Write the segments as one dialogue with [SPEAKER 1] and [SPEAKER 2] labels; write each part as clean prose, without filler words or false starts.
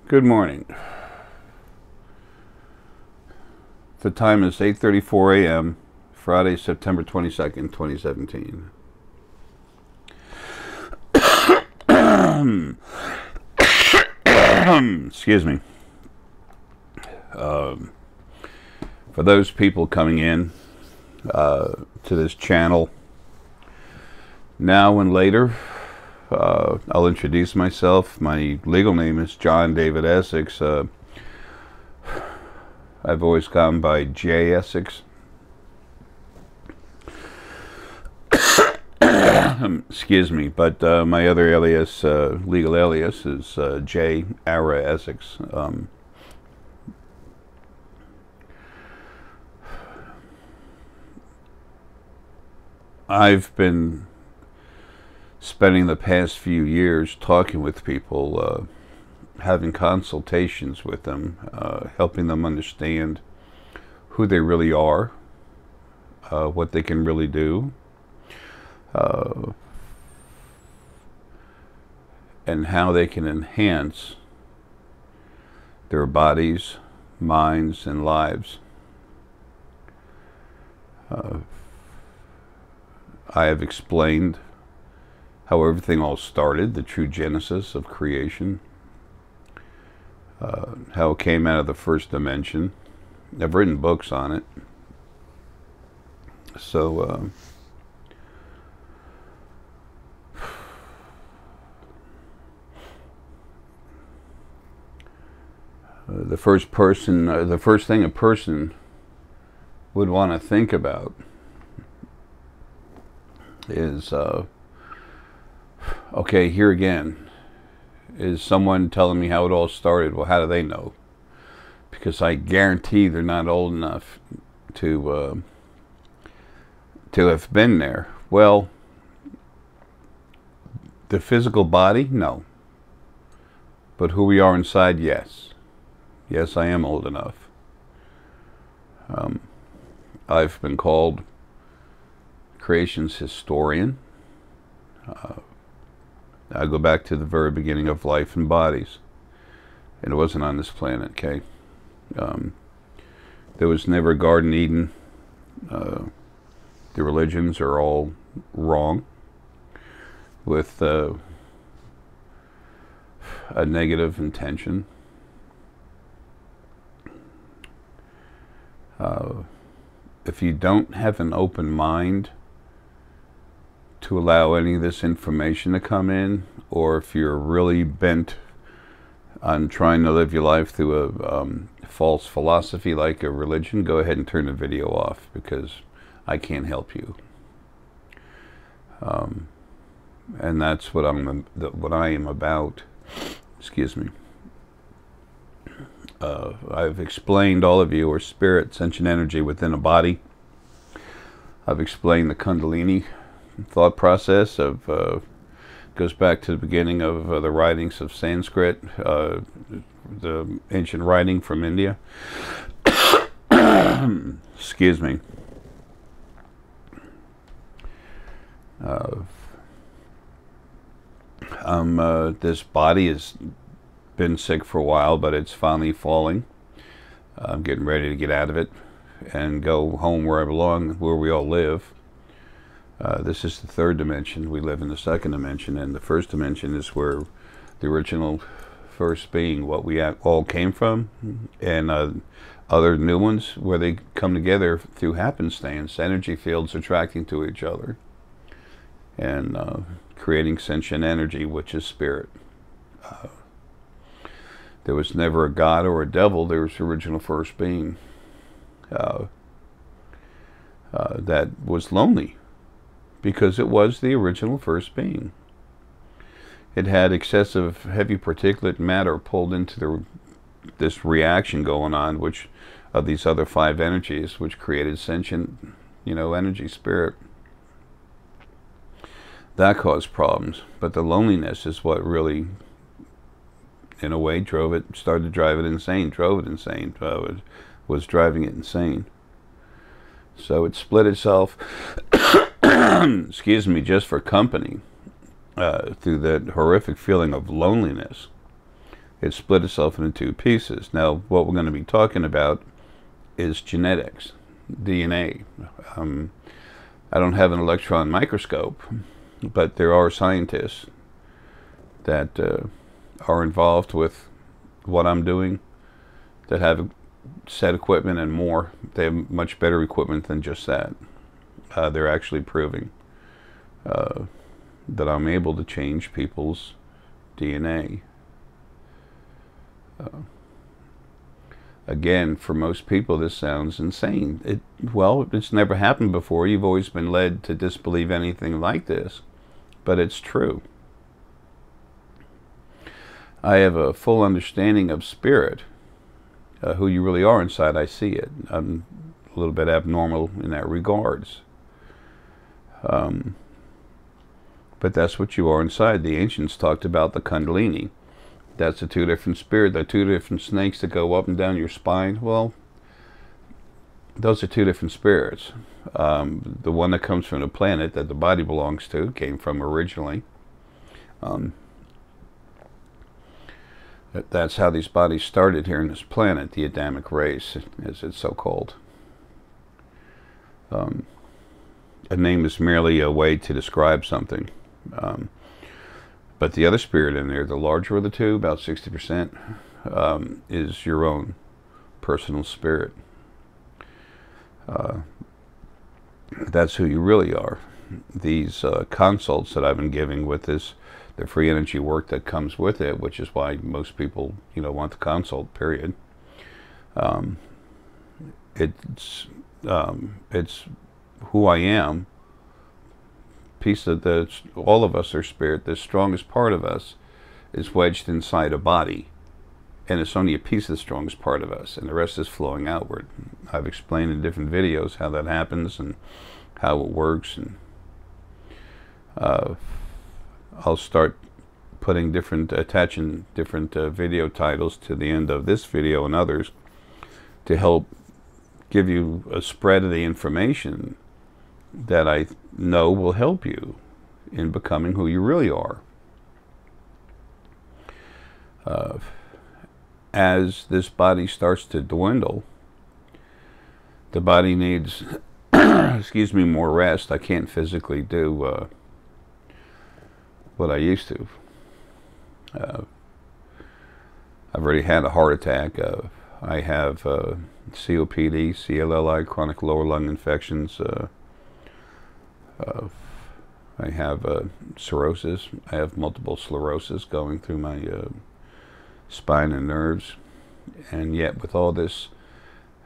[SPEAKER 1] Good morning. The time is 8:34 a.m. Friday, September 22nd, 2017. Excuse me. For those people coming in to this channel now and later, I'll introduce myself. My legal name is John David Essex. I've always gone by J. Essex. Excuse me, but my other alias, legal alias, is J. Arae Essex. I've been spending the past few years talking with people, having consultations with them, helping them understand who they really are, what they can really do, and how they can enhance their bodies, minds, and lives. I have explained how everything all started, the true genesis of creation, how it came out of the first dimension. I've written books on it. So, the first thing a person would want to think about is, okay, here again, is someone telling me how it all started. Well, how do they know? Because I guarantee they're not old enough to have been there. Well, the physical body, no. But who we are inside, yes. Yes, I am old enough. I've been called creation's historian. I go back to the very beginning of life and bodies. And it wasn't on this planet, okay? There was never a Garden Eden. The religions are all wrong, with a negative intention. If you don't have an open mind to allow any of this information to come in, or if you're really bent on trying to live your life through a false philosophy like a religion, go ahead and turn the video off, because I can't help you. And that's what I am about. Excuse me. I've explained all of you are spirit, sentient energy within a body. I've explained the Kundalini thought process of goes back to the beginning of the writings of Sanskrit, the ancient writing from India. Excuse me. This body has been sick for a while, but it's finally falling. I'm getting ready to get out of it and go home where I belong, where we all live. This is the third dimension. We live in the second dimension, and the first dimension is where the original first being, what we all came from, and other new ones, where they come together through happenstance, energy fields attracting to each other, and creating sentient energy, which is spirit. There was never a god or a devil. There was the original first being that was lonely, because it was the original first being. It had excessive heavy particulate matter pulled into this reaction going on, which of these other five energies, which created sentient, energy, spirit. That caused problems, but the loneliness is what really, in a way, started to drive it insane, was driving it insane. So it split itself, excuse me, just for company, through that horrific feeling of loneliness. It split itself into two pieces. Now, what we're going to be talking about is genetics, DNA. I don't have an electron microscope, but there are scientists that are involved with what I'm doing that have set equipment and more. They have much better equipment than just that. They're actually proving that I'm able to change people's DNA. Again, for most people, this sounds insane. Well, it's never happened before. You've always been led to disbelieve anything like this, but it's true. I have a full understanding of spirit, who you really are inside. I see it. I'm a little bit abnormal in that regards. But that's what you are inside. The ancients talked about the Kundalini. That's the two different spirits, the two different snakes that go up and down your spine. Well, those are two different spirits. The one that comes from the planet that the body belongs to, came from originally. That's how these bodies started here on this planet, the Adamic race, as it's so called. A name is merely a way to describe something. But the other spirit in there, the larger of the two, about 60%, is your own personal spirit. That's who you really are. These consults that I've been giving with this, the free energy work that comes with it, which is why most people, want the consult, period. It's who I am. Piece of all of us are spirit. The strongest part of us is wedged inside a body, and it's only a piece of the strongest part of us, and the rest is flowing outward. I've explained in different videos how that happens and how it works, and I'll start putting attaching different video titles to the end of this video and others to help give you a spread of the information that I know will help you in becoming who you really are. As this body starts to dwindle, the body needs, excuse me, more rest. I can't physically do what I used to. I've already had a heart attack. I have COPD, CLLI, chronic lower lung infections. I have cirrhosis. I have multiple sclerosis going through my spine and nerves. And yet with all this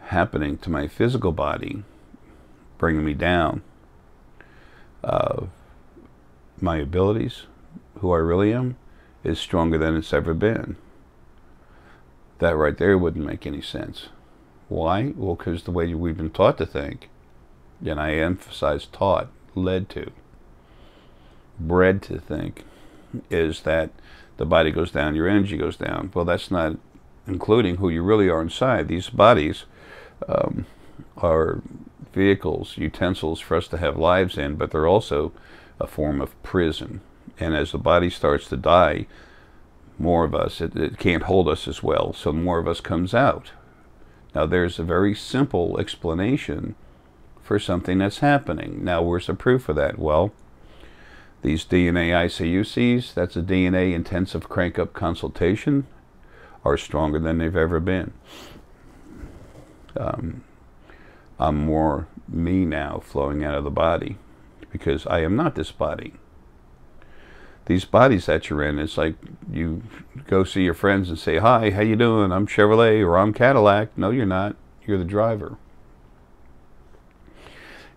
[SPEAKER 1] happening to my physical body, bringing me down, my abilities, who I really am, is stronger than it's ever been. That right there wouldn't make any sense. Why? Well, because the way we've been taught to think, and I emphasize taught, led to, bred to think, is that the body goes down, your energy goes down. Well, that's not including who you really are inside. These bodies are vehicles, utensils for us to have lives in, but they're also a form of prison. And as the body starts to die, more of us, it can't hold us as well, so more of us comes out. Now there's a very simple explanation for something that's happening. Now where's the proof of that? Well, these DNA ICUCs, that's a DNA intensive crank-up consultation, are stronger than they've ever been. I'm more me now flowing out of the body because I am not this body. These bodies that you're in, it's like you go see your friends and say, hi, how you doing? I'm Chevrolet or I'm Cadillac. No, you're not. You're the driver.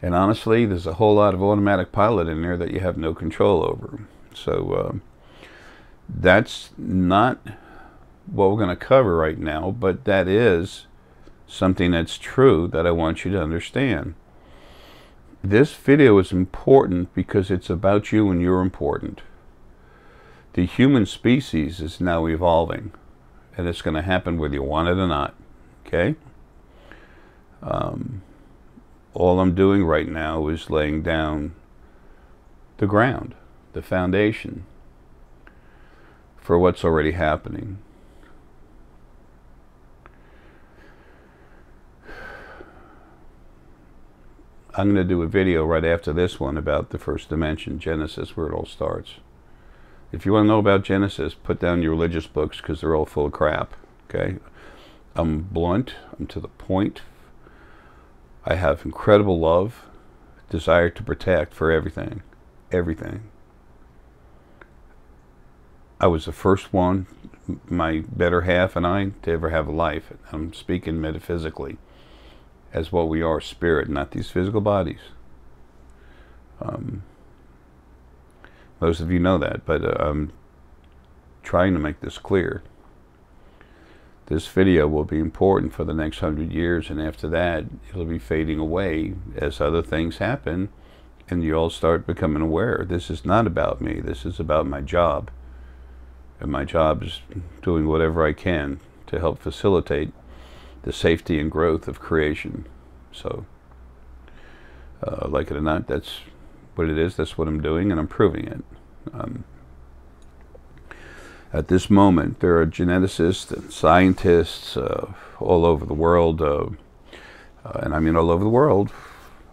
[SPEAKER 1] And honestly, there's a whole lot of automatic pilot in there that you have no control over. So that's not what we're going to cover right now, but that is something that's true that I want you to understand. This video is important because it's about you and you're important. The human species is now evolving, and it's going to happen whether you want it or not, okay? All I'm doing right now is laying down the ground, the foundation for what's already happening. I'm going to do a video right after this one about the first dimension, Genesis, where it all starts. If you want to know about Genesis, put down your religious books because they're all full of crap. Okay? I'm blunt. I'm to the point. I have incredible love, desire to protect for everything. Everything. I was the first one, my better half and I, to ever have a life. I'm speaking metaphysically as what we are, spirit, not these physical bodies. Most of you know that, but I'm trying to make this clear. This video will be important for the next 100 years, and after that, it'll be fading away as other things happen, and you all start becoming aware. This is not about me. This is about my job. And my job is doing whatever I can to help facilitate the safety and growth of creation. So, like it or not, that's what it is. That's what I'm doing, and I'm proving it. At this moment, there are geneticists and scientists all over the world, and I mean all over the world,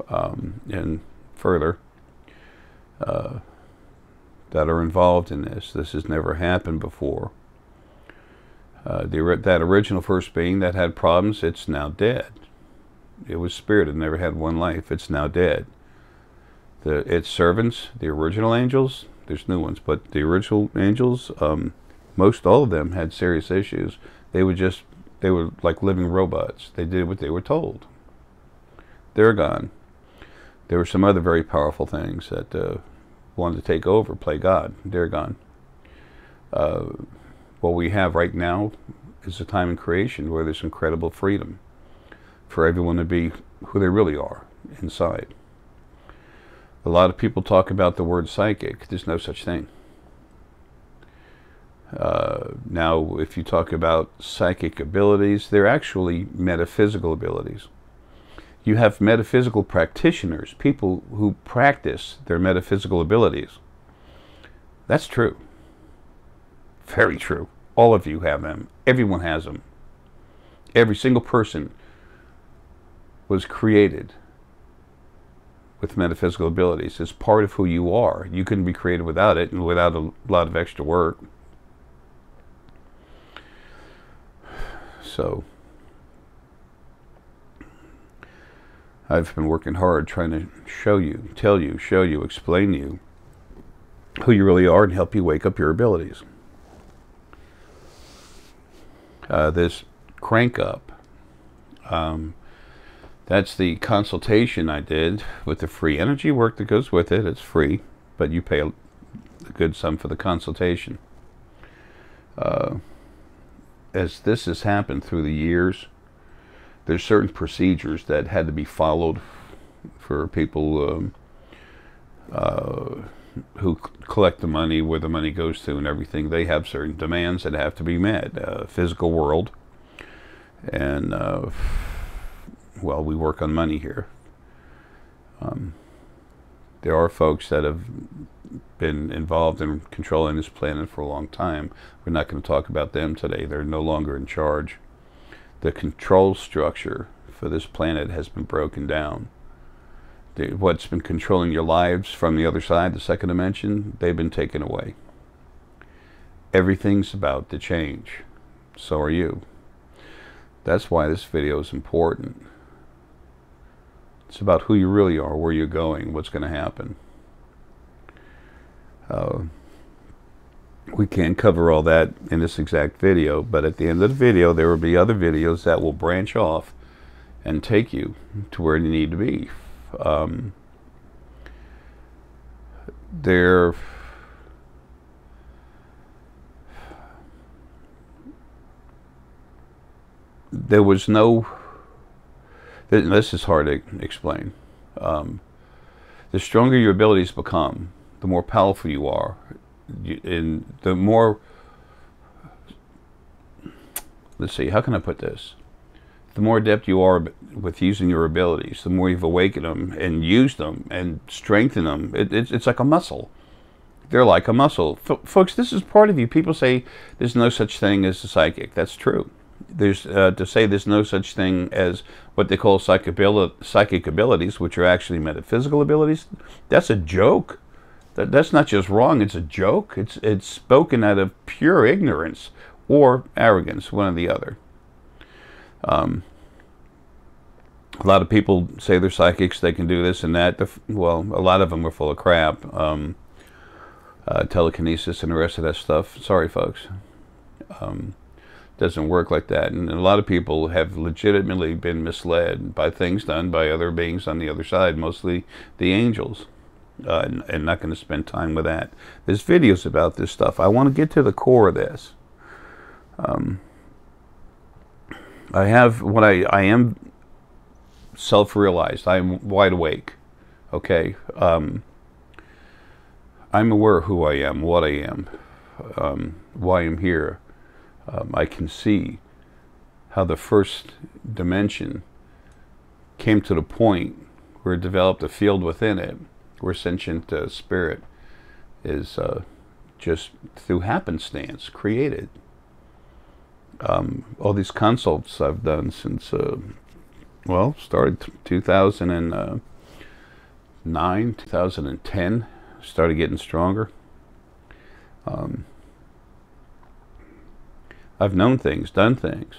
[SPEAKER 1] and further, that are involved in this. This has never happened before. That original first being that had problems, it's now dead. It was spirit. It never had one life. It's now dead. Its servants, the original angels, there's new ones, but the original angels, most all of them had serious issues. They were like living robots. They did what they were told. They're gone. There were some other very powerful things that wanted to take over, play God. They're gone. What we have right now is a time in creation where there's incredible freedom for everyone to be who they really are inside. A lot of people talk about the word psychic. There's no such thing. Now, if you talk about psychic abilities, they're actually metaphysical abilities. You have metaphysical practitioners, people who practice their metaphysical abilities. That's true. Very true. All of you have them. Everyone has them. Every single person was created with metaphysical abilities. It's part of who you are. You couldn't be created without it, and without a lot of extra work. So, I've been working hard trying to show you, tell you, show you, explain to you who you really are and help you wake up your abilities. This crank up, that's the consultation I did with the free energy work that goes with it. It's free, but you pay a good sum for the consultation. As this has happened through the years, there's certain procedures that had to be followed for people who collect the money, where the money goes to and everything. They have certain demands that have to be met. Physical world, and well, we work on money here. There are folks that have been involved in controlling this planet for a long time. We're not going to talk about them today. They're no longer in charge. The control structure for this planet has been broken down. What's been controlling your lives from the other side, the second dimension, they've been taken away. Everything's about to change. So are you. That's why this video is important. It's about who you really are, where you're going, what's going to happen. We can't cover all that in this exact video, but at the end of the video, there will be other videos that will branch off and take you to where you need to be. There was no, this is hard to explain. The stronger your abilities become, the more powerful you are, and the more, let's see, how can I put this? The more adept you are with using your abilities, the more you've awakened them and used them and strengthened them. It's like a muscle. They're like a muscle. Folks, this is part of you. People say there's no such thing as a psychic. That's true. there's to say there's no such thing as what they call psychic abilities, which are actually metaphysical abilities. That's a joke. That's not just wrong, it's a joke. It's spoken out of pure ignorance or arrogance, one or the other. A lot of people say they're psychics, they can do this and that. Well, a lot of them are full of crap. Telekinesis and the rest of that stuff. Sorry, folks. Doesn't work like that. And a lot of people have legitimately been misled by things done by other beings on the other side, mostly the angels. And not going to spend time with that. There's videos about this stuff. I want to get to the core of this. I am self-realized. I'm wide awake. Okay. I'm aware of who I am, what I am, why I'm here. I can see how the first dimension came to the point where it developed a field within it, where sentient spirit is just through happenstance created. All these consults I've done since, well, started 2009, 2010, started getting stronger. I've known things, done things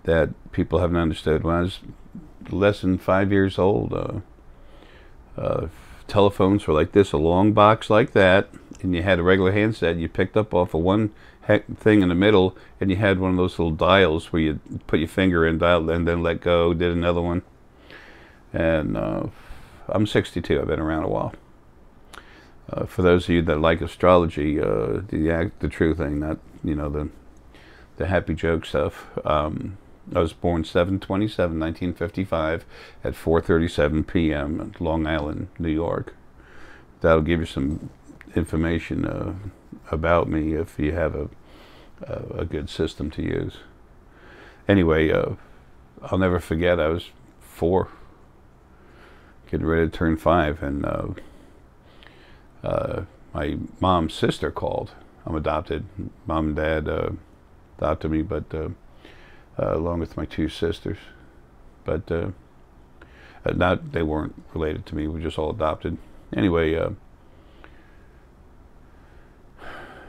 [SPEAKER 1] that people haven't understood. When I was less than 5 years old, telephones were like this, a long box like that, and you had a regular handset. You picked up off of one thing in the middle, and you had one of those little dials where you put your finger in, dial, and then let go, did another one. And I'm 62, I've been around a while. For those of you that like astrology, the true thing, not, you know, the happy joke stuff. I was born 7/27/1955 at 4:37 p.m. at Long Island, New York. That'll give you some information about me if you have a good system to use. Anyway, I'll never forget, I was 4, getting ready to turn 5, and my mom's sister called. I'm adopted. Mom and Dad adopted me, but along with my 2 sisters. But they weren't related to me. We were just all adopted. Anyway,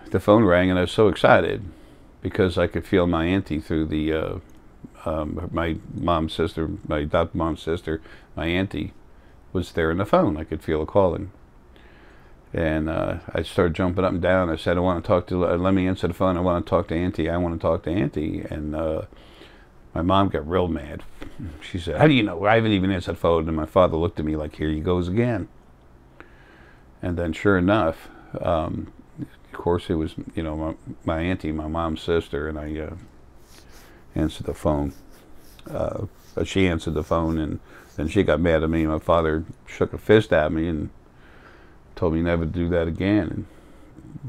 [SPEAKER 1] the phone rang, and I was so excited because I could feel my auntie through the my mom's sister, my adopted mom's sister. My auntie was there in the phone. I could feel her calling. And I started jumping up and down. I said, I want to talk to, let me answer the phone. I want to talk to Auntie. I want to talk to Auntie. And my mom got real mad. She said, how do you know? I haven't even answered the phone. And my father looked at me like, here he goes again. And then sure enough, of course it was, you know, my auntie, my mom's sister, and I answered the phone. She answered the phone, and then she got mad at me. My father shook a fist at me and told me never to do that again. And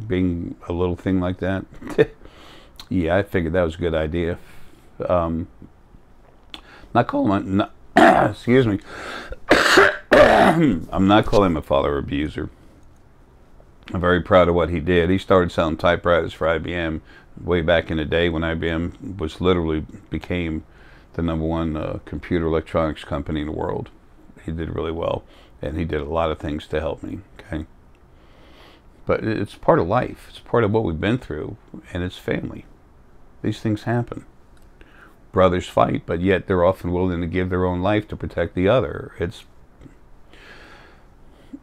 [SPEAKER 1] being a little thing like that, yeah, I figured that was a good idea. Not calling my, excuse me, I'm not calling my father an abuser. I'm very proud of what he did. He started selling typewriters for IBM way back in the day when IBM was literally became the #1 computer electronics company in the world. He did really well, and he did a lot of things to help me. Okay, but it's part of life. It's part of what we've been through, and it's family. These things happen. Brothers fight, but yet they're often willing to give their own life to protect the other. It's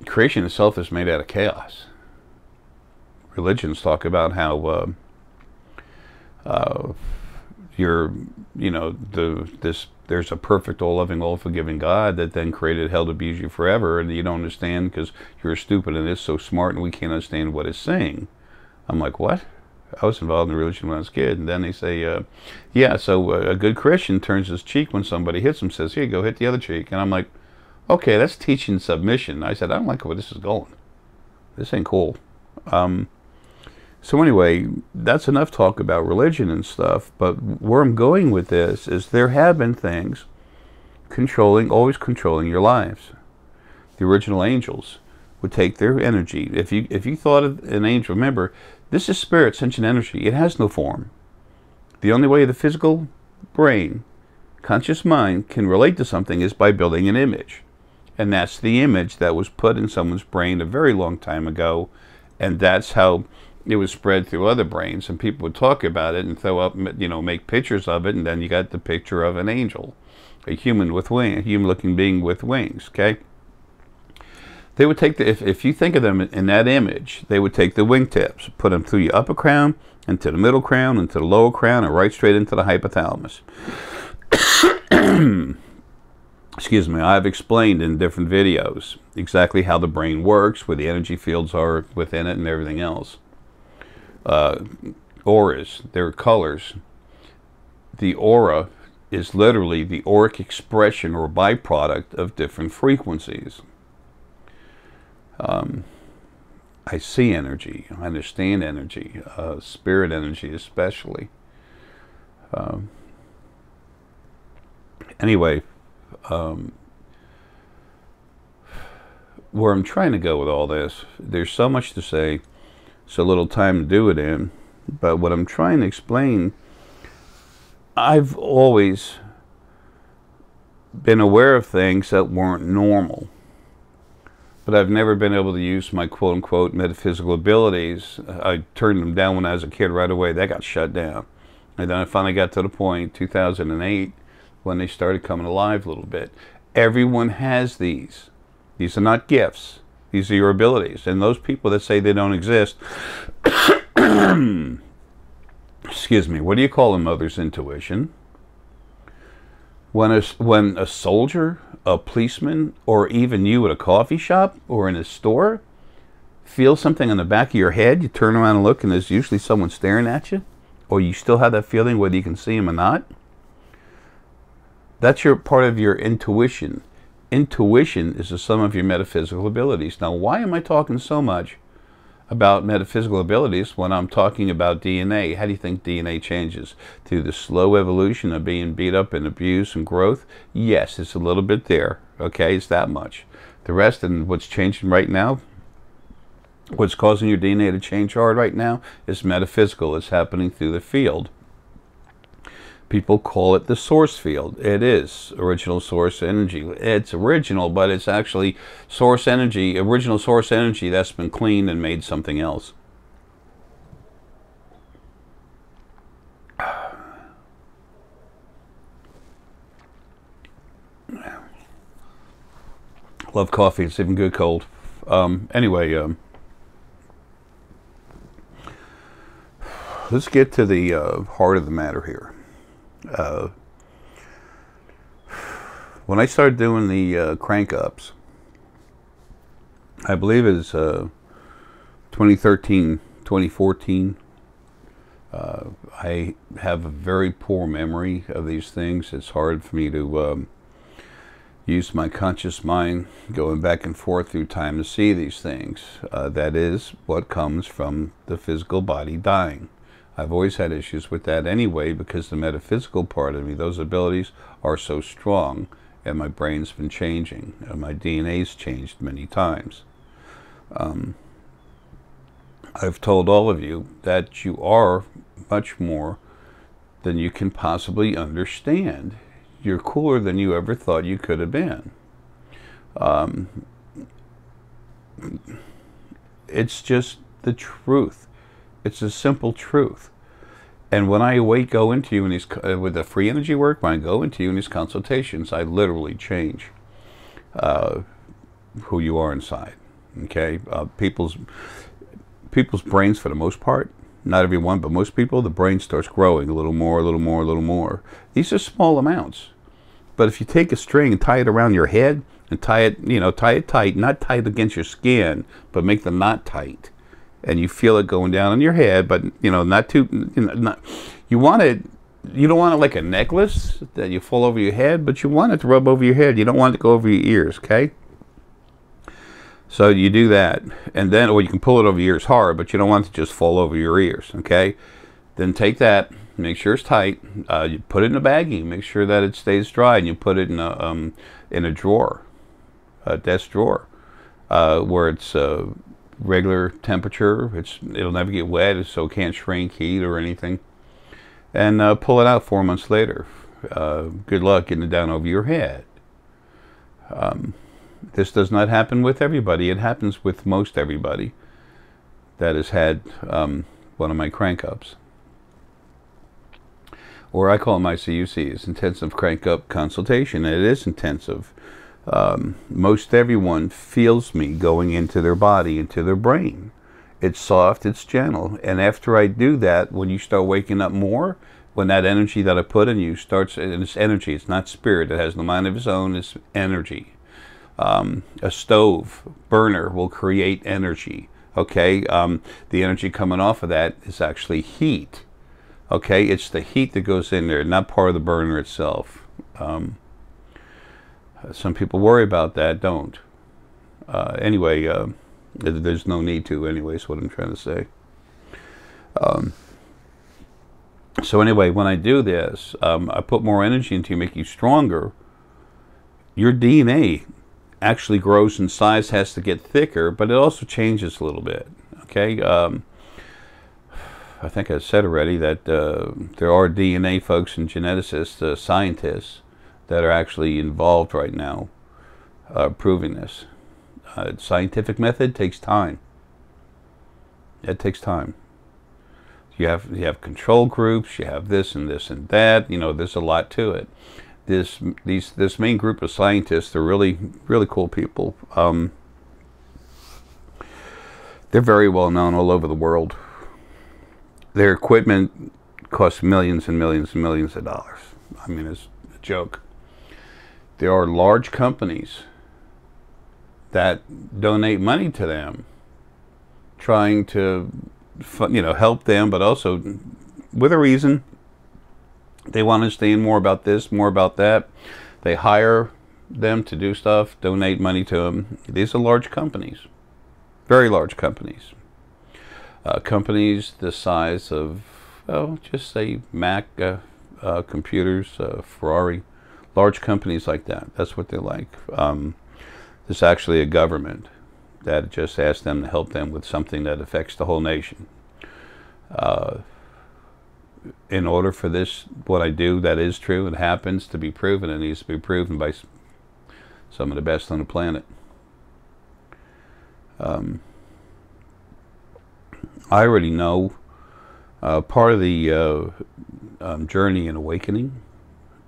[SPEAKER 1] creation itself is made out of chaos. Religions talk about how there's a perfect, all-loving, all-forgiving God that then created hell to abuse you forever, and you don't understand because you're stupid and it's so smart and we can't understand what it's saying. I'm like, what? I was involved in religion when I was a kid, and then they say, yeah, so a good Christian turns his cheek when somebody hits him, says, here you go, hit the other cheek. And I'm like, okay, that's teaching submission. I said, I don't like where this is going. This ain't cool. So anyway, that's enough talk about religion and stuff, but where I'm going with this is there have been things always controlling your lives. The original angels would take their energy. If you thought of an angel, remember, this is spirit, sentient energy. It has no form. The only way the physical brain, conscious mind, can relate to something is by building an image. And that's the image that was put in someone's brain a very long time ago, and that's how it was spread through other brains, and people would talk about it and throw up, make pictures of it, and then you got the picture of an angel, a human with wings, a human-looking being with wings, okay? They would take if you think of them in that image, they would take the wingtips, put them through your upper crown, into the middle crown, into the lower crown, and right straight into the hypothalamus. Excuse me, I've explained in different videos exactly how the brain works, where the energy fields are within it and everything else. Auras, they're colors. The aura is literally the auric expression or byproduct of different frequencies. I see energy, I understand energy, spirit energy especially. Anyway, where I'm trying to go with all this, there's so much to say, so little time to do it in, but what I'm trying to explain, I've always been aware of things that weren't normal, but I've never been able to use my quote-unquote metaphysical abilities. I turned them down when I was a kid right away. That got shut down. And then I finally got to the point, 2008, when they started coming alive a little bit. Everyone has these. These are not gifts. These are your abilities. And those people that say they don't exist, excuse me, what do you call a mother's intuition? When a soldier, a policeman, or even you at a coffee shop or in a store feel something on the back of your head, you turn around and look and there's usually someone staring at you, or you still have that feeling whether you can see him or not. That's your part of your intuition. Intuition is the sum of your metaphysical abilities. Now, why am I talking so much about metaphysical abilities when I'm talking about DNA? How do you think DNA changes? Through the slow evolution of being beat up and abused and growth? Yes, it's a little bit there. Okay, it's that much. The rest, and what's changing right now, what's causing your DNA to change hard right now, is metaphysical. It's happening through the field. People call it the source field. It is original source energy. It's original, but it's actually source energy, original source energy that's been cleaned and made something else. Love coffee. It's even good cold. Anyway, let's get to the heart of the matter here. When I started doing the crank ups, I believe it's 2013, 2014. I have a very poor memory of these things. It's hard for me to use my conscious mind going back and forth through time to see these things. That is what comes from the physical body dying. I've always had issues with that anyway, because the metaphysical part of me, those abilities are so strong, and my brain's been changing, and my DNA's changed many times. I've told all of you that you are much more than you can possibly understand. You're cooler than you ever thought you could have been. It's just the truth. It's a simple truth. And when I go into you in these, with the free energy work, when I go into you in these consultations, I literally change who you are inside. Okay? People's brains, for the most part, not everyone, but most people, the brain starts growing a little more, a little more, a little more. These are small amounts. But if you take a string and tie it around your head, and tie it tight, not tight against your skin, but make the knot tight, and you feel it going down on your head, but not too, you want it, you don't want it like a necklace that you fall over your head, but you want it to rub over your head. You don't want it to go over your ears, okay? So you do that, and then, or you can pull it over your ears hard, but you don't want it to just fall over your ears, okay? Then take that, make sure it's tight, you put it in a baggie, make sure that it stays dry, and you put it in a drawer, a desk drawer, where it's regular temperature. It'll never get wet, so it can't shrink, heat, or anything. and pull it out 4 months later. Good luck getting it down over your head. This does not happen with everybody. It happens with most everybody that has had one of my crank-ups. Or I call them ICUCs, intensive crank-up consultation. It is intensive. Most everyone feels me going into their body, into their brain. It's soft, it's gentle. And after I do that, when you start waking up more, when that energy that I put in you starts, and it's energy, it's not spirit, it has no mind of its own, it's energy. A stove burner will create energy, okay? The energy coming off of that is actually heat, okay? It's the heat that goes in there, not part of the burner itself. Some people worry about that, don't. Anyway, there's no need to anyway, is what I'm trying to say. So anyway, when I do this, I put more energy into you, make you stronger. Your DNA actually grows in size, has to get thicker, but it also changes a little bit, okay? I think I said already that there are DNA folks and geneticists, scientists, that are actually involved right now proving this. Scientific method takes time. It takes time. You have control groups, you have this and this and that, you know, there's a lot to it. This main group of scientists, they're really cool people. They're very well known all over the world. Their equipment costs millions and millions and millions of dollars. I mean, it's a joke. There are large companies that donate money to them, trying to, you know, help them, but also with a reason. They want to understand more about this, more about that. They hire them to do stuff, donate money to them. These are large companies, very large companies. Companies the size of, oh, just say Mac computers, Ferrari, large companies like that. That's what they're like. There's actually a government that just asked them to help them with something that affects the whole nation. In order for this, what I do, that is true, it happens to be proven, it needs to be proven by some of the best on the planet. I already know part of the journey in awakening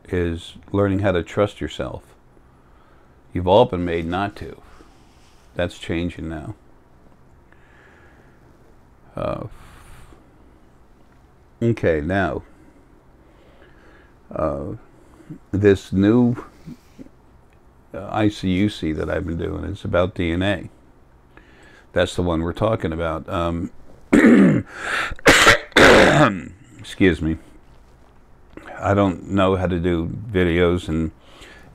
[SPEAKER 1] is learning how to trust yourself. You've all been made not to. That's changing now. Okay, now, this new ICUC that I've been doing is about DNA. That's the one we're talking about. Excuse me. I don't know how to do videos, and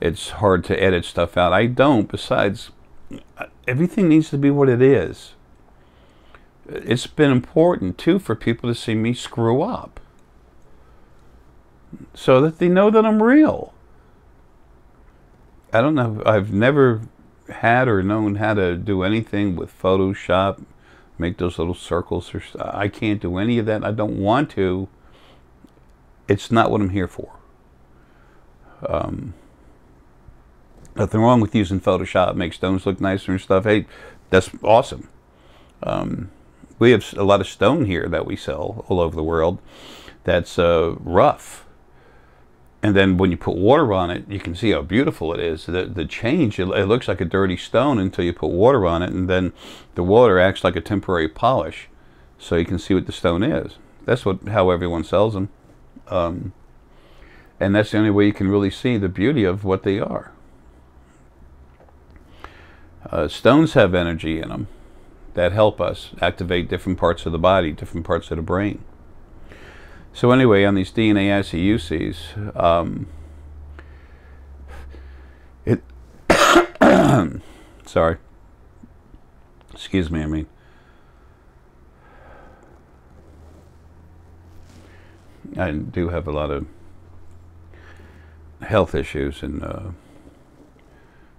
[SPEAKER 1] it's hard to edit stuff out. I don't. Besides, everything needs to be what it is. It's been important, too, for people to see me screw up, so that they know that I'm real. I don't know. I've never had or known how to do anything with Photoshop, make those little circles. I can't do any of that. I don't want to. It's not what I'm here for. Nothing wrong with using Photoshop, make stones look nicer and stuff. Hey, that's awesome. We have a lot of stone here that we sell all over the world that's rough. And then when you put water on it, you can see how beautiful it is. The change, it looks like a dirty stone until you put water on it, and then the water acts like a temporary polish, so you can see what the stone is. That's how everyone sells them. And that's the only way you can really see the beauty of what they are. Stones have energy in them that help us activate different parts of the body, different parts of the brain. So anyway, on these DNA ICUCs, sorry, excuse me, I mean, I do have a lot of health issues, and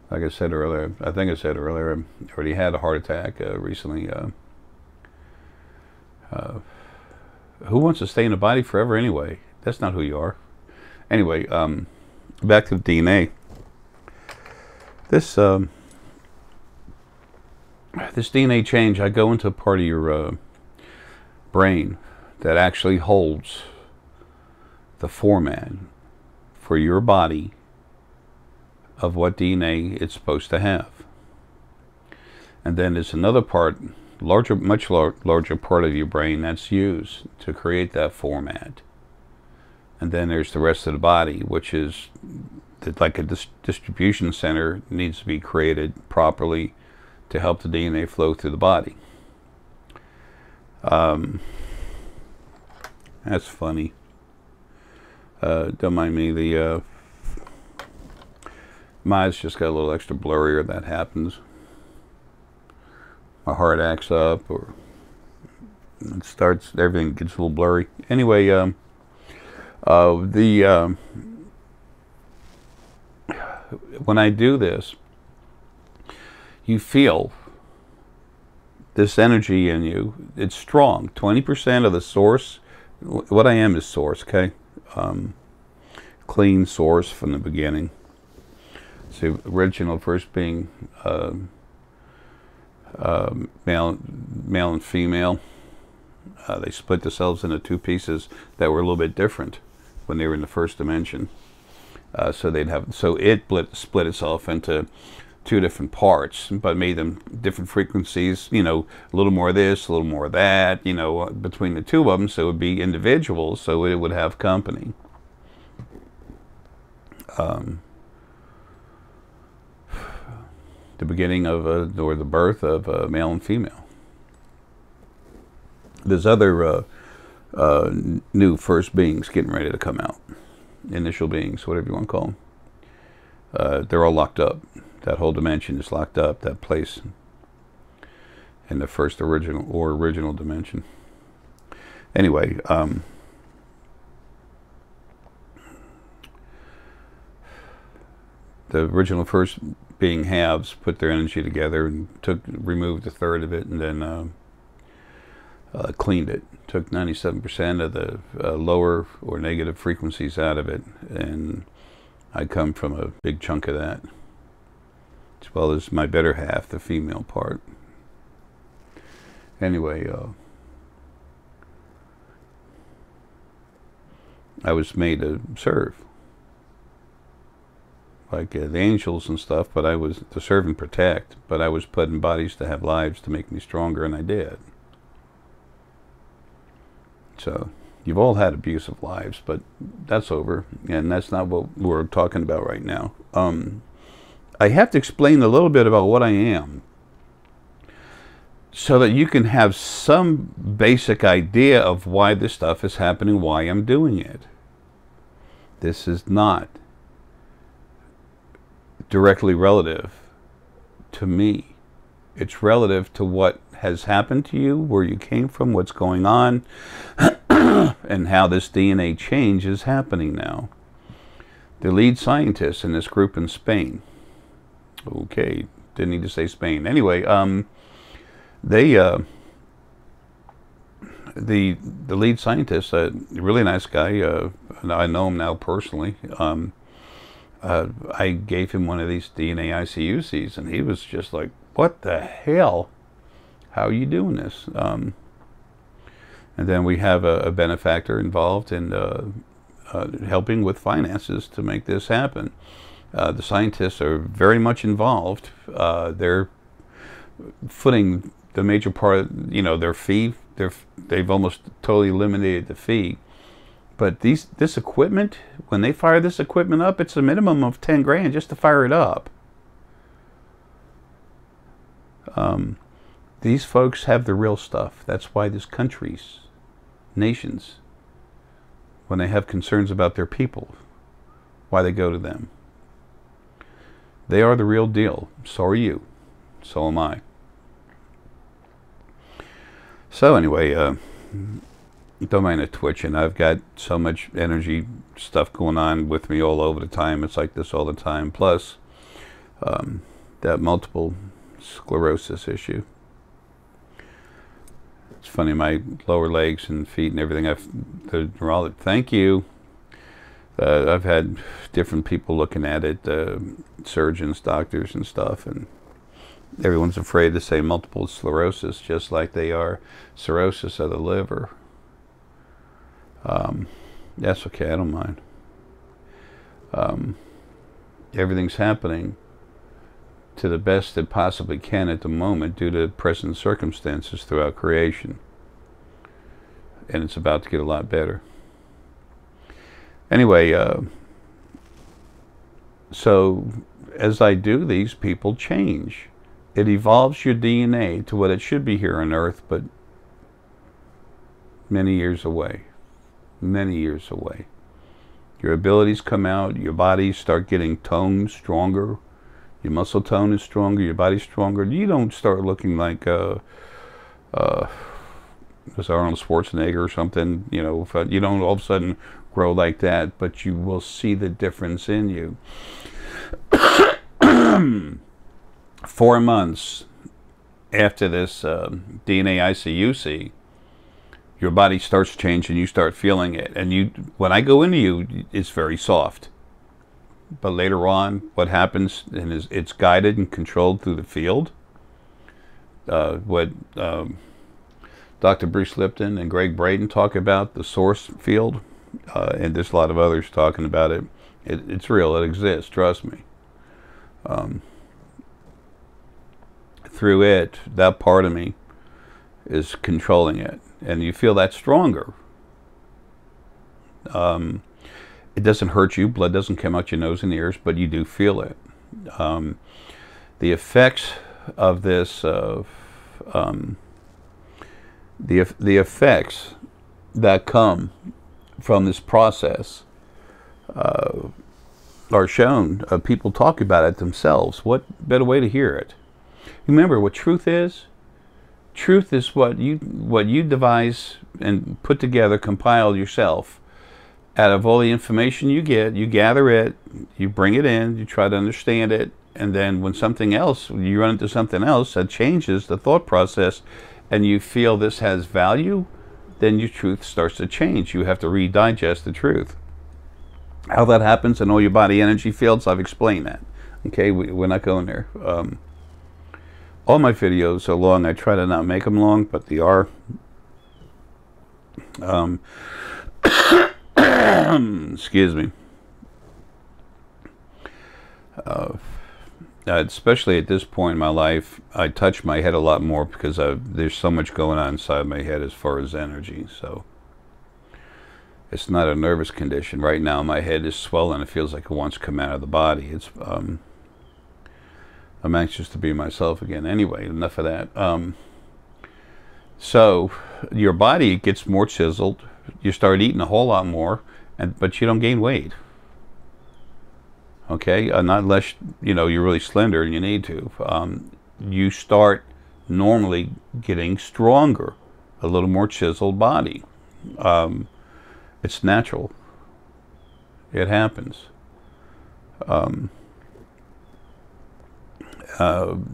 [SPEAKER 1] like I said earlier, I think I said earlier, I already had a heart attack recently. Who wants to stay in a body forever anyway? That's not who you are. Anyway, back to the DNA. This this DNA change, I go into a part of your brain that actually holds the format for your body of what DNA it's supposed to have. And then there's another part, much larger part of your brain that's used to create that format. And then there's the rest of the body, which is like a distribution center, needs to be created properly to help the DNA flow through the body. That's funny. Don't mind me. The my eyes just got a little extra blurrier. That happens. My heart acts up, or it starts. Everything gets a little blurry. Anyway, when I do this, you feel this energy in you. It's strong. 20% of the source. What I am is source. Okay, clean source from the beginning. So original first being male and female. They split themselves into two pieces that were a little bit different when they were in the first dimension. So it split itself into two different parts, but made them different frequencies. You know, a little more of this, a little more of that. You know, between the two of them, so it would be individuals. So it would have company. The beginning of or the birth of male and female. There's other new first beings getting ready to come out. Initial beings, whatever you want to call them. They're all locked up. That whole dimension is locked up. That place in the first original dimension. Anyway, the original first being halves put their energy together and removed a third of it, and then cleaned it. Took 97% of the lower or negative frequencies out of it, and I come from a big chunk of that, as well as my better half, the female part. Anyway, I was made to serve, like the angels and stuff, but I was to serve and protect, but I was put in bodies to have lives to make me stronger, and I did. So you've all had abusive lives, but that's over, and that's not what we're talking about right now. I have to explain a little bit about what I am, so that you can have some basic idea of why this stuff is happening, why I'm doing it. This is not directly relative to me. It's relative to what has happened to you, where you came from, what's going on, and how this DNA change is happening now. The lead scientists in this group in Spain. Okay, didn't need to say Spain. Anyway, the lead scientist, a really nice guy, I know him now personally. I gave him one of these DNA ICUCs, and he was just like, what the hell? How are you doing this? And then we have a benefactor involved in helping with finances to make this happen. The scientists are very much involved. They're footing the major part, their fee. They've almost totally eliminated the fee. But this equipment, when they fire this equipment up, it's a minimum of 10 grand just to fire it up. These folks have the real stuff. That's why there's countries, nations, when they have concerns about their people, why they go to them. They are the real deal. So are you. So am I. So anyway, don't mind it twitching. I've got so much energy stuff going on with me all over the time. It's like this all the time. Plus, that multiple sclerosis issue. It's funny, my lower legs and feet and everything. The neurologist, thank you. I've had different people looking at it, surgeons, doctors, and stuff, and everyone's afraid to say multiple sclerosis, just like they are cirrhosis of the liver. That's okay, I don't mind. Everything's happening to the best it possibly can at the moment due to present circumstances throughout creation. And it's about to get a lot better. Anyway, so as I do these, people change. It evolves your DNA to what it should be here on Earth, but many years away. Many years away. Your abilities come out, your bodies start getting toned, stronger, your muscle tone is stronger, your body's stronger. You don't start looking like was Arnold Schwarzenegger or something, you know. You don't all of a sudden grow like that, but you will see the difference in you. 4 months after this DNA ICUC, your body starts changing, you start feeling it. And when I go into you, it's very soft. But later on, what happens, and it's guided and controlled through the field. What Dr. Bruce Lipton and Greg Braden talk about, the source field, and there's a lot of others talking about it. It's real, it exists, trust me. Through it, that part of me is controlling it. And you feel that stronger. It doesn't hurt you, blood doesn't come out your nose and ears, but you do feel it. The effects of this, the effects that come from this process are shown. People talk about it themselves. What better way to hear it? Remember what truth is? Truth is what you devise and put together, compile yourself. Out of all the information you get, you gather it, you bring it in, you try to understand it, and then when something else, you run into something else that changes the thought process, and you feel this has value, then your truth starts to change. You have to redigest the truth. How that happens in all your body energy fields, I've explained that. Okay, we're not going there. All my videos are long. I try to not make them long, but they are. Excuse me. Especially at this point in my life, I touch my head a lot more because there's so much going on inside my head as far as energy. So it's not a nervous condition. Right now, my head is swollen. It feels like it wants to come out of the body. It's I'm anxious to be myself again. Anyway, enough of that. So your body gets more chiseled. You start eating a whole lot more, but you don't gain weight. Okay, not unless you're really slender and you need to. You start normally getting stronger, a little more chiseled body. It's natural. It happens.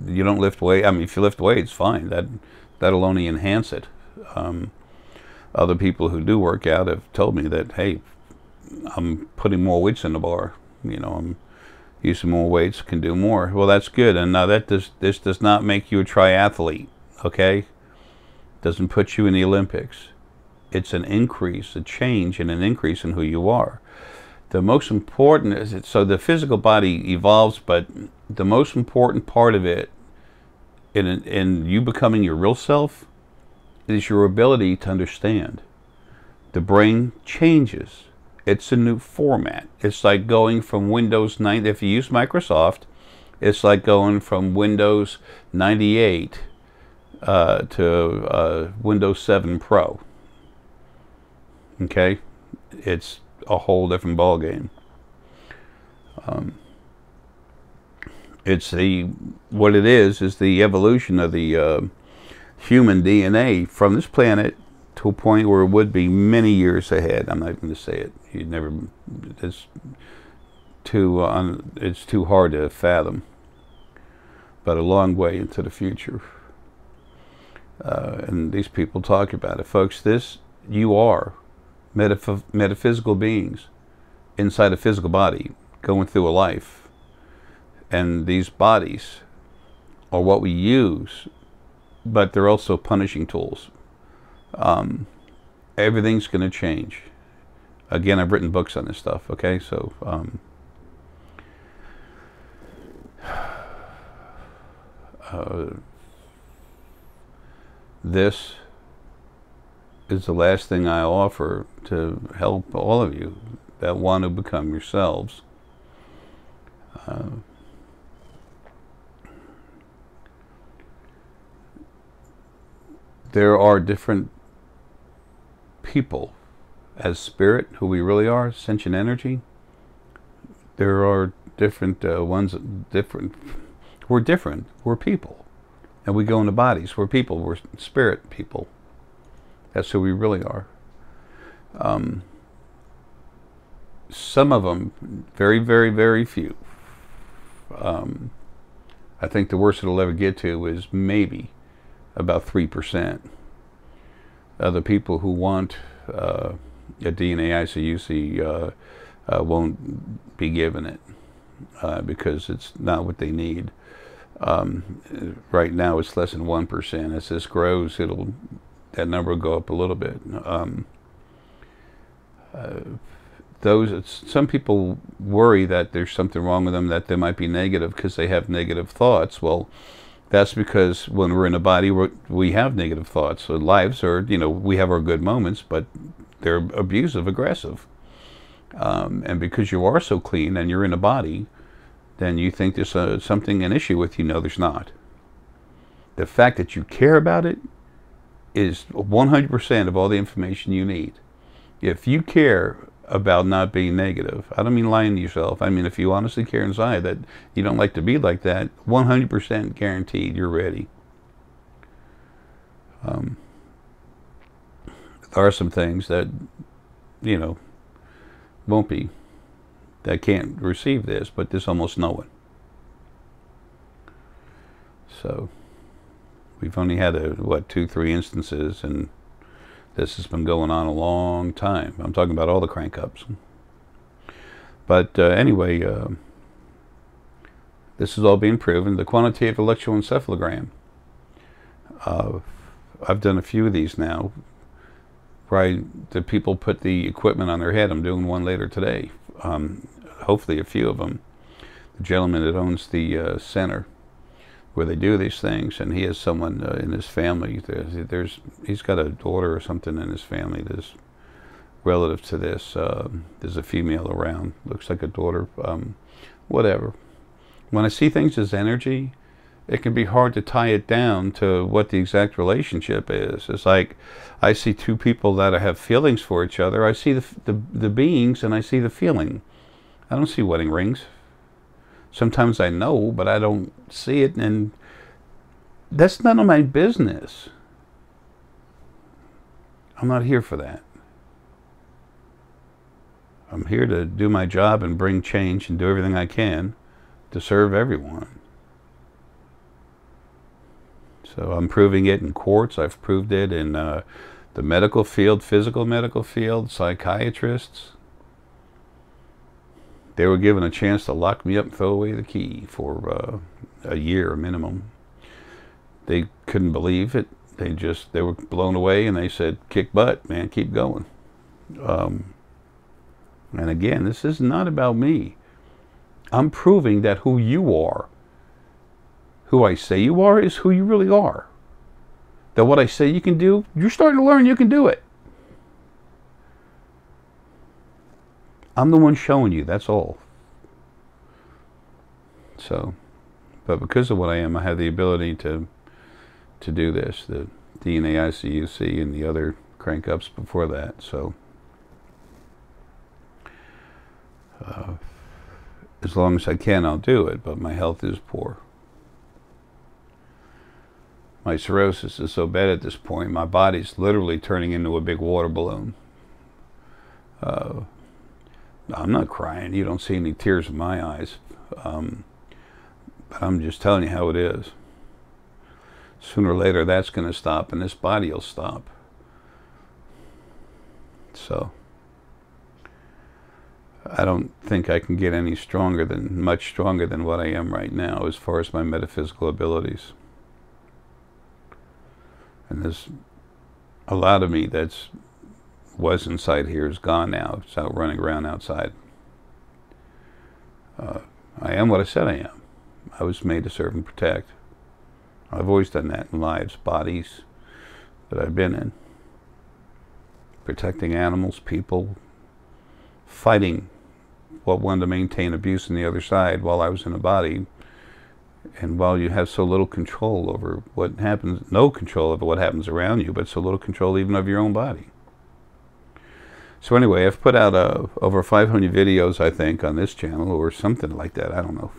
[SPEAKER 1] You don't lift weight. I mean, if you lift weights, fine. That'll only enhance it. Other people who do work out have told me that, hey, I'm putting more weights in the bar. I'm using more weights, can do more. Well, that's good. And now this does not make you a triathlete. Okay, doesn't put you in the Olympics. It's an increase, a change, and an increase in who you are. The most important is so the physical body evolves, but the most important part of it in you becoming your real self is your ability to understand. The brain changes. It's a new format. It's like going from Windows 9, if you use Microsoft, it's like going from Windows 98 to Windows 7 Pro. Okay? It's a whole different ball game. What it is the evolution of the human DNA from this planet to a point where it would be many years ahead. I'm not going to say it. It's too hard to fathom. But a long way into the future. And these people talk about it. Folks, you are metaphysical beings. inside a physical body, going through a life. And these bodies are what we use, but they're also punishing tools. Everything's going to change. Again, I've written books on this stuff, okay? So, this is the last thing I offer to help all of you that want to become yourselves. There are different people as spirit, who we really are, sentient energy. There are different ones, different. We're different. We're people. And we go into bodies. We're people. We're spirit people. That's who we really are. Some of them, very, very, very few. I think the worst it'll ever get to is maybe about 3%. The people who want a DNA ICUC won't be given it because it's not what they need. Right now it's less than 1%. As this grows, that number will go up a little bit. Some people worry that there's something wrong with them, that they might be negative because they have negative thoughts. Well, that's because when we're in a body, we have negative thoughts. So lives are, we have our good moments, but they're abusive, aggressive. And because you are so clean and you're in a body, then you think there's an issue with you. No, there's not. The fact that you care about it is 100% of all the information you need. If you care about not being negative, I don't mean lying to yourself, I mean if you honestly care inside that you don't like to be like that, 100% guaranteed you're ready. There are some things that, won't be, that can't receive this, but there's almost no one. So we've only had 2-3 instances, and this has been going on a long time. I'm talking about all the crank-ups. But anyway, this is all being proven. The quantitative electroencephalogram. I've done a few of these now. Right, the people put the equipment on their head. I'm doing one later today. Hopefully a few of them. The gentleman that owns the center where they do these things, and he has someone in his family. He's got a daughter or something in his family that's relative to this. There's a female around, looks like a daughter, whatever. When I see things as energy, it can be hard to tie it down to what the exact relationship is. It's like I see two people that have feelings for each other. I see the beings and I see the feeling. I don't see wedding rings. Sometimes I know, but I don't see it, and that's none of my business. I'm not here for that. I'm here to do my job and bring change and do everything I can to serve everyone. So I'm proving it in courts. I've proved it in the medical field, physical medical field, psychiatrists. They were given a chance to lock me up and throw away the key for a year minimum. They couldn't believe it. They were blown away, and they said, kick butt, man, keep going. And again, this is not about me. I'm proving that who you are, who I say you are, is who you really are. That what I say you can do, you're starting to learn you can do it. I'm the one showing you, that's all. So, but because of what I am, I have the ability to do this, the DNA ICUC and the other crank-ups before that. So, as long as I can, I'll do it, but my health is poor. My cirrhosis is so bad at this point, my body's literally turning into a big water balloon. I'm not crying. You don't see any tears in my eyes. But I'm just telling you how it is. Sooner or later, that's going to stop, and this body will stop. So, I don't think I can get any stronger than, much stronger than what I am right now as far as my metaphysical abilities. And there's a lot of me that's was inside here is gone now. It's out running around outside. I am what I said I am. I was made to serve and protect. I've always done that in lives, bodies that I've been in. Protecting animals, people, fighting what wanted to maintain abuse on the other side while I was in a body. And while you have so little control over what happens, no control over what happens around you, but so little control even of your own body. So anyway, I've put out over 500 videos, I think, on this channel, or something like that, I don't know.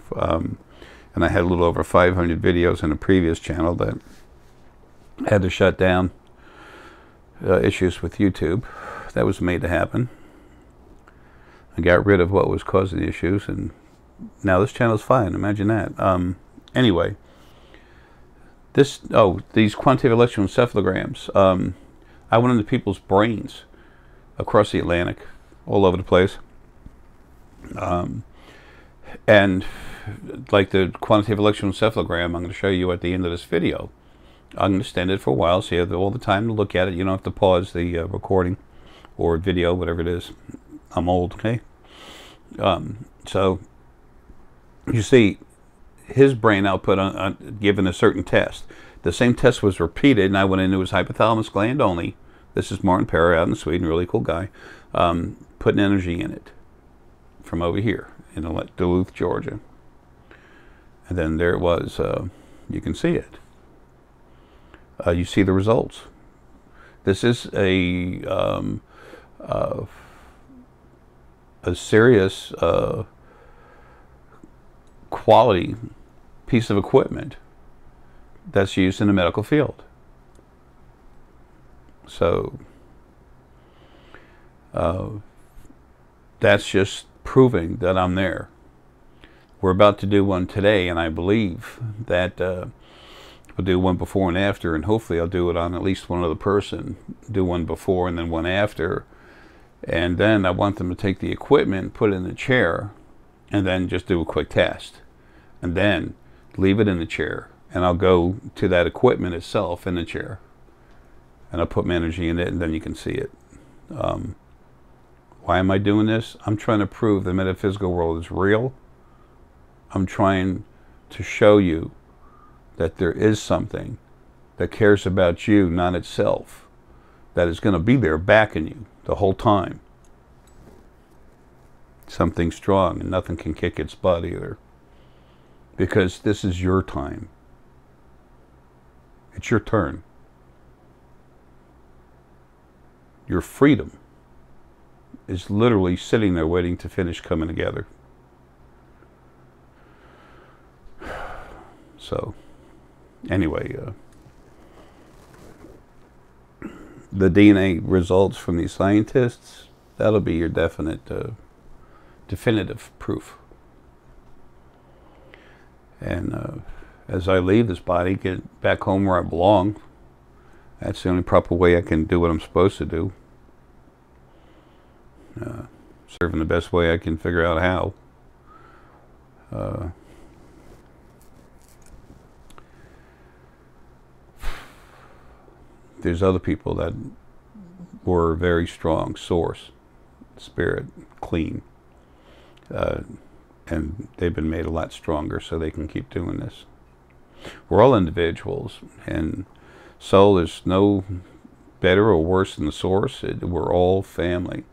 [SPEAKER 1] And I had a little over 500 videos on a previous channel that had to shut down. Issues with YouTube. That was made to happen. I got rid of what was causing the issues, and now this channel's fine. Imagine that. Anyway, these quantitative electroencephalograms. I went into people's brains across the Atlantic, all over the place. And like the quantitative electroencephalogram I'm going to show you at the end of this video. I'm going to stand it for a while so you have all the time to look at it. You don't have to pause the recording or video, whatever it is. I'm old, okay? So, you see, his brain output given a certain test. The same test was repeated, and I went into his hypothalamus gland only. This is Martin Perry out in Sweden, really cool guy. Putting energy in it from over here in Duluth, Georgia. And then there it was. You can see it. You see the results. This is a serious quality piece of equipment that's used in the medical field. So that's just proving that I'm there. We're about to do one today, and I believe that we'll do one before and after, and hopefully I'll do it on at least one other person. Do one before and then one after. And then I want them to take the equipment, put it in the chair, and then just do a quick test. And then leave it in the chair. And I'll go to that equipment itself in the chair. And I'll put my energy in it, and then you can see it. Why am I doing this? I'm trying to prove the metaphysical world is real. I'm trying to show you that there is something that cares about you, not itself, that is going to be there backing you the whole time. Something strong, and nothing can kick its butt either. Because this is your time. It's your turn. Your freedom is literally sitting there waiting to finish coming together. So, anyway, the DNA results from these scientists, that'll be your definitive proof. And as I leave this body, get back home where I belong, that's the only proper way I can do what I'm supposed to do. Serving the best way I can figure out how. There's other people that were very strong, source, spirit, clean. And they've been made a lot stronger so they can keep doing this. We're all individuals, and soul is no better or worse than the source. We're all family.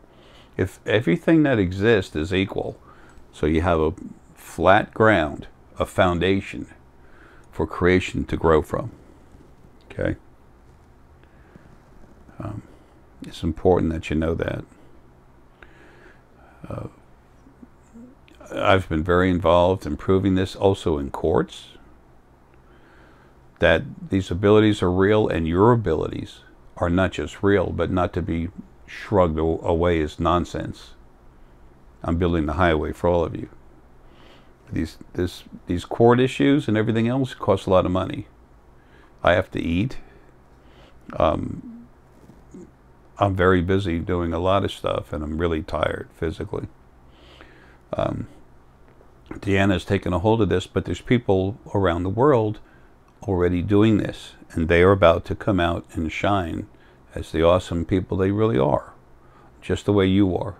[SPEAKER 1] If everything that exists is equal, so you have a flat ground, a foundation for creation to grow from. Okay? It's important that you know that. I've been very involved in proving this also in courts, that these abilities are real, and your abilities are not just real, but not to be shrugged away as nonsense. I'm building the highway for all of you. These court issues and everything else cost a lot of money. I have to eat. I'm very busy doing a lot of stuff, and I'm really tired physically. Deanna's taken a hold of this, but there's people around the world already doing this, and they are about to come out and shine as the awesome people they really are, just the way you are.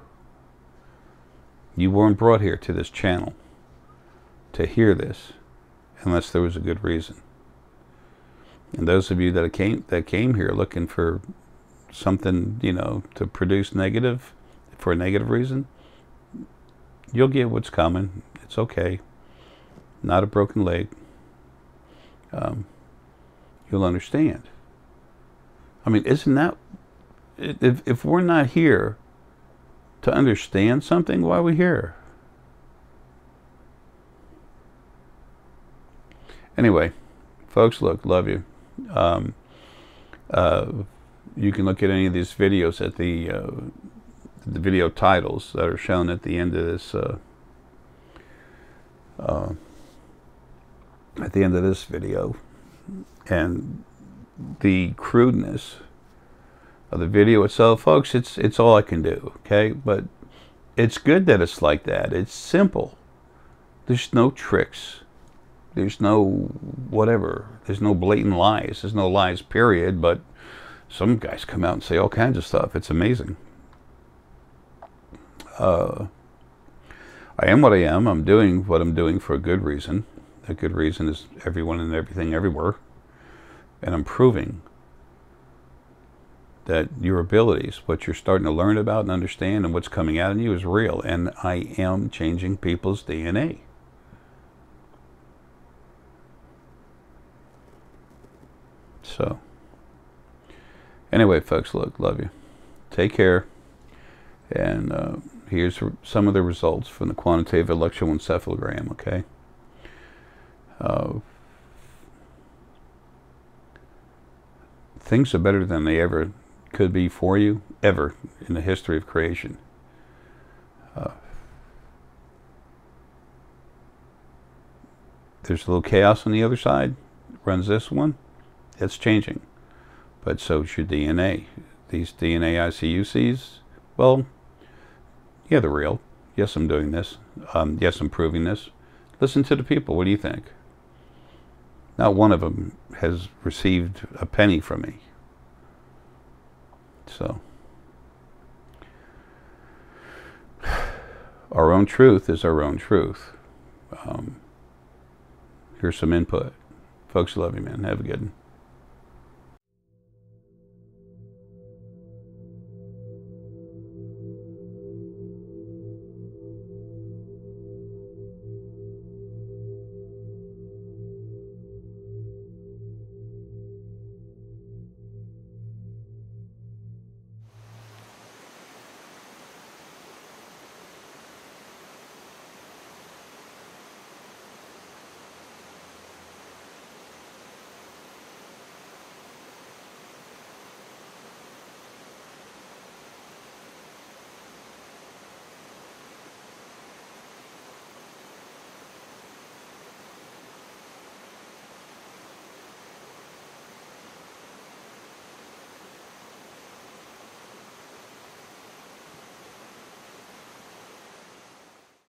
[SPEAKER 1] You weren't brought here to this channel to hear this unless there was a good reason. And those of you that came here looking for something, you know, to produce negative for a negative reason, you'll get what's coming. It's okay. Not a broken leg. You'll understand. I mean, isn't that, if we're not here to understand something, why are we here? Anyway, folks, look, love you. You can look at any of these videos at the video titles that are shown at the end of this video, and the crudeness of the video itself, folks, it's all I can do, okay? But it's good that it's like that. It's simple. There's no tricks. There's no whatever. There's no blatant lies. There's no lies, period. But some guys come out and say all kinds of stuff. It's amazing. I am what I am. I'm doing what I'm doing for a good reason. A good reason is everyone and everything everywhere. And I'm proving that your abilities, what you're starting to learn about and understand and what's coming out of you is real. And I am changing people's DNA. So, anyway, folks, look, love you. Take care. And here's some of the results from the quantitative electroencephalogram, okay? Things are better than they ever could be for you, ever, in the history of creation. There's a little chaos on the other side. Runs this one. It's changing. But so should DNA. These DNA ICUCs, well, yeah, they're real. Yes, I'm doing this. Yes, I'm proving this. Listen to the people. What do you think? Not one of them has received a penny from me. So, our own truth is our own truth. Here's some input. Folks, love you, man. Have a good one.